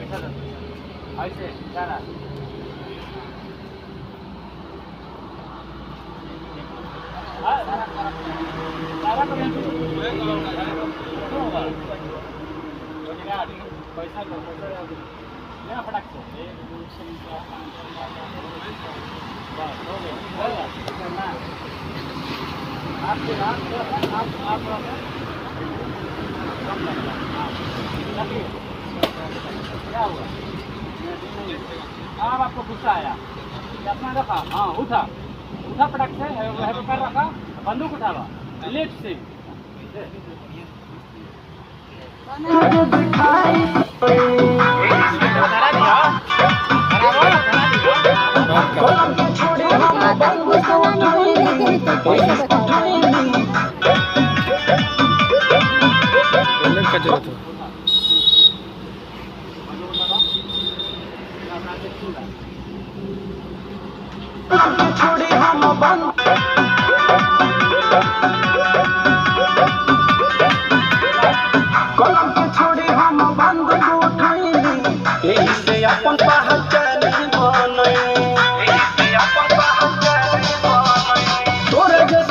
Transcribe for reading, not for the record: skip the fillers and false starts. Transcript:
ऐसे सारा पैसा यहाँ फटाक से क्या हुआ? अब आपको गुस्सा आया अपना रखा। हाँ उठा उठा पटक से कर रखा बंदूक उठावा लेफ्ट से छोड़ी हम बंद कलम के छोड़ी हम बंद उठाई